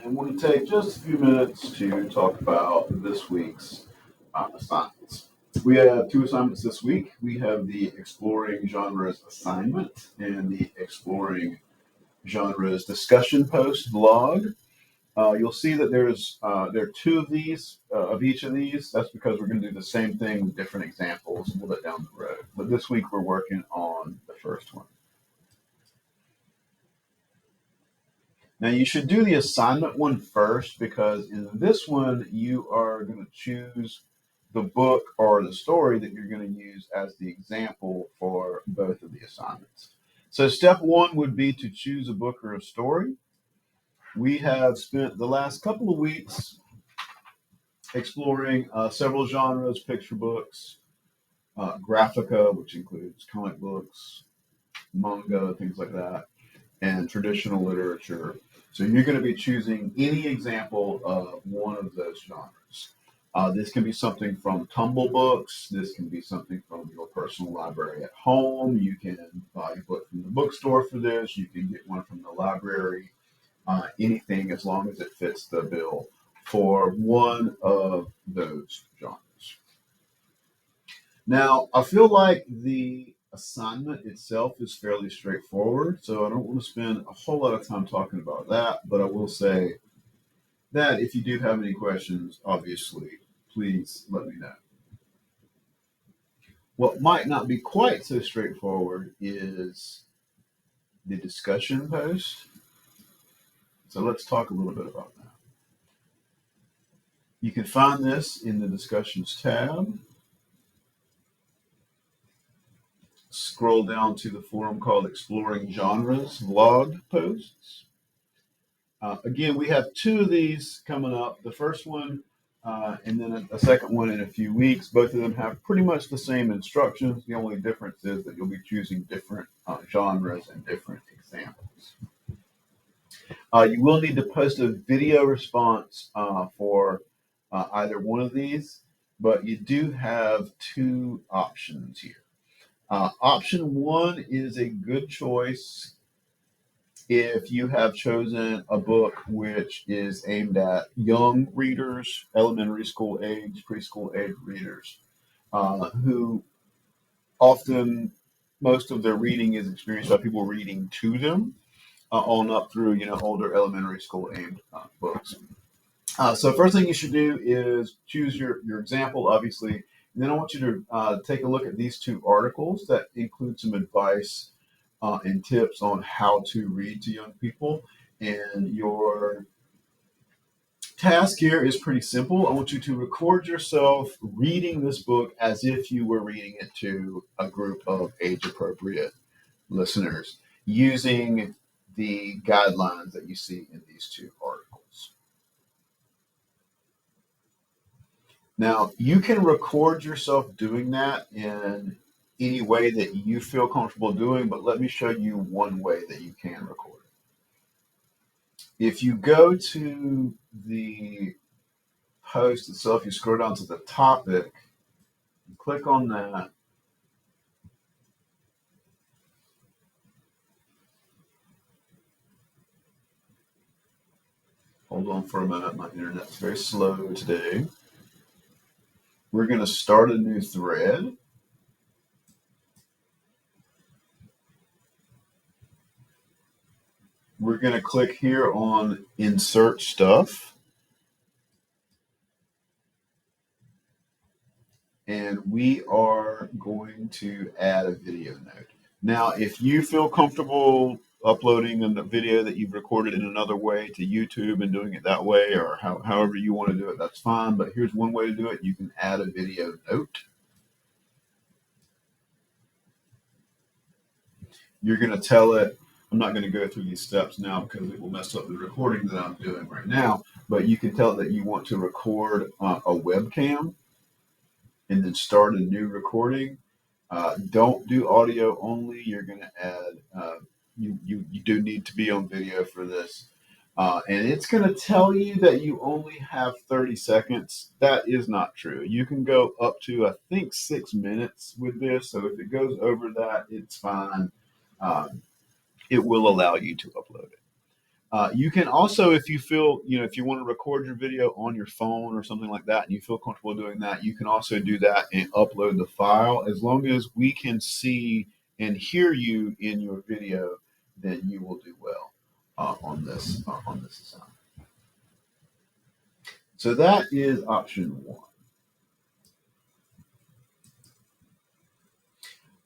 I want to take just a few minutes to talk about this week's assignments. We have two assignments this week. We have the Exploring Genres assignment and the Exploring Genres discussion post vlog. You'll see that there are two of these, of each of these. That's because we're going to do the same thing with different examples a little bit down the road. But this week we're working on the first one. Now you should do the assignment one first because in this one you are going to choose the book or the story that you're going to use as the example for both of the assignments. So step one would be to choose a book or a story. We have spent the last couple of weeks exploring several genres, picture books, graphica, which includes comic books, manga, things like that, and traditional literature. So you're going to be choosing any example of one of those genres. This can be something from Tumble Books. This can be something from your personal library at home. You can buy a book from the bookstore for this. You can get one from the library. Anything as long as it fits the bill for one of those genres. Now, I feel like the assignment itself is fairly straightforward, so I don't want to spend a whole lot of time talking about that, but I will say that if you do have any questions, obviously, please let me know. What might not be quite so straightforward is the discussion post. So let's talk a little bit about that. You can find this in the discussions tab. Scroll down to the forum called Exploring Genres vlog posts. Again, we have two of these coming up. The first one and then a second one in a few weeks. Both of them have pretty much the same instructions. The only difference is that you'll be choosing different genres and different examples. You will need to post a video response for either one of these, but you do have two options here. Option one is a good choice if you have chosen a book which is aimed at young readers, elementary school age, preschool age readers, who often most of their reading is experienced by people reading to them, on up through older elementary school aimed books. So first thing you should do is choose your example, obviously, and then I want you to take a look at these two articles that include some advice and tips on how to read to young people. And your task here is pretty simple. I want you to record yourself reading this book as if you were reading it to a group of age-appropriate listeners using the guidelines that you see in these two articles. Now, you can record yourself doing that in any way that you feel comfortable doing, but let me show you one way that you can record it. If you go to the post itself, you scroll down to the topic, click on that. Hold on for a minute, my internet's very slow today. We're going to start a new thread. We're going to click here on Insert Stuff. And we are going to add a video note. Now, if you feel comfortable uploading a video that you've recorded in another way to YouTube and doing it that way, or however you want to do it, that's fine. But here's one way to do it. You can add a video note. You're going to tell it, I'm not going to go through these steps now because it will mess up the recording that I'm doing right now, but you can tell it that you want to record a webcam and then start a new recording. Don't do audio only. You're going to add, you do need to be on video for this. And it's going to tell you that you only have 30 seconds. That is not true. You can go up to, I think, 6 minutes with this. So if it goes over that, it's fine. It will allow you to upload it. You can also, if you feel, if you want to record your video on your phone or something like that, and you feel comfortable doing that, you can also do that and upload the file. As long as we can see and hear you in your video, then you will do well on this assignment. So that is option one.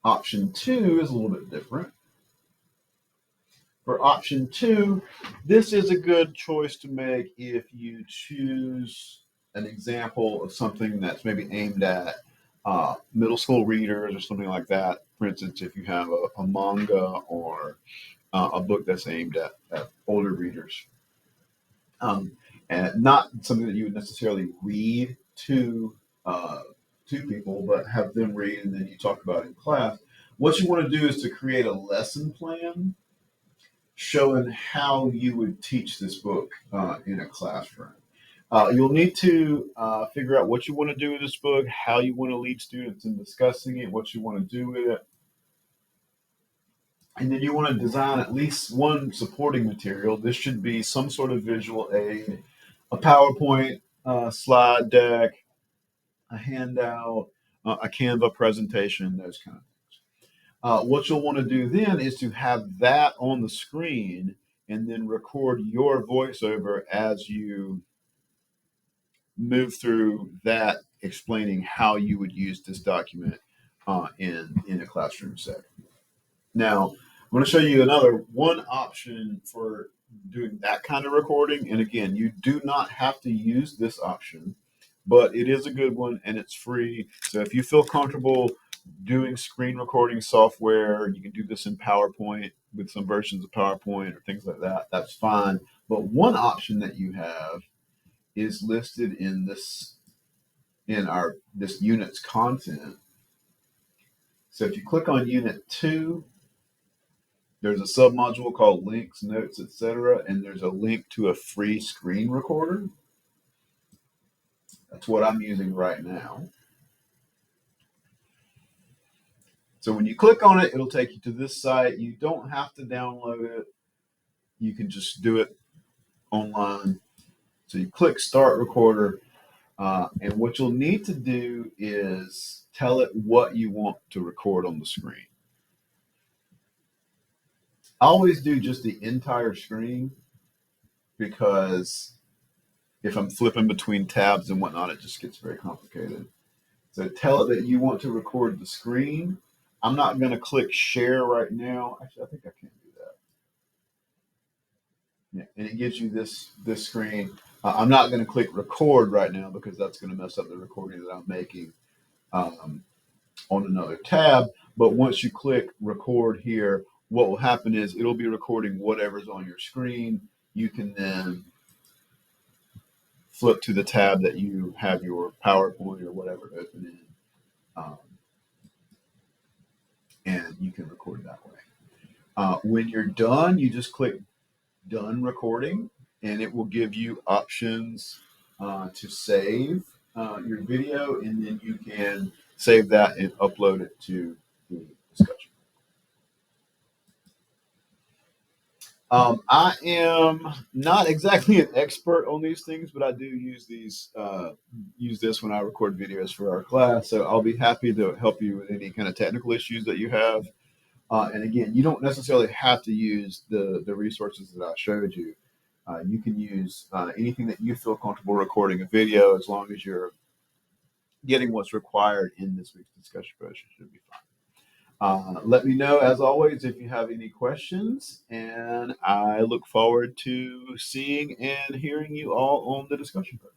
Option two is a little bit different. For option two, this is a good choice to make if you choose an example of something that's maybe aimed at middle school readers or something like that. For instance, if you have a manga or a book that's aimed at older readers, and not something that you would necessarily read to people, but have them read and then you talk about it in class. What you want to do is to create a lesson plan showing how you would teach this book in a classroom. You'll need to figure out what you want to do with this book, how you want to lead students in discussing it, what you want to do with it. And then you want to design at least one supporting material. This should be some sort of visual aid, a PowerPoint slide deck, a handout, a Canva presentation, those kind of things. What you'll want to do then is to have that on the screen and then record your voiceover as you move through that, explaining how you would use this document in a classroom setting. Now, I'm going to show you one option for doing that kind of recording. And again, you do not have to use this option, but it is a good one and it's free. So if you feel comfortable doing screen recording software, you can do this in PowerPoint with some versions of PowerPoint or things like that. That's fine. But one option that you have is listed in this unit's content. So if you click on Unit 2, there's a submodule called Links, Notes, etc., and there's a link to a free screen recorder. That's what I'm using right now. So when you click on it, it'll take you to this site. You don't have to download it. You can just do it online. So you click Start Recorder, and what you'll need to do is tell it what you want to record on the screen. I always do just the entire screen because if I'm flipping between tabs and whatnot, it just gets very complicated. So tell it that you want to record the screen. I'm not going to click share right now. Actually, I think I can do that. Yeah, and it gives you this screen. I'm not going to click record right now because that's going to mess up the recording that I'm making on another tab. But once you click record here, what will happen is it'll be recording whatever's on your screen. You can then flip to the tab that you have your PowerPoint or whatever open in, and you can record that way. When you're done, you just click done recording, and it will give you options to save your video, and then you can save that and upload it to the discussion. I am not exactly an expert on these things, but I do use this when I record videos for our class. So I'll be happy to help you with any kind of technical issues that you have. And again, you don't necessarily have to use the resources that I showed you. You can use anything that you feel comfortable recording a video, as long as you're getting what's required in this week's discussion post. It should be fine. Let me know, as always, if you have any questions, and I look forward to seeing and hearing you all on the discussion post.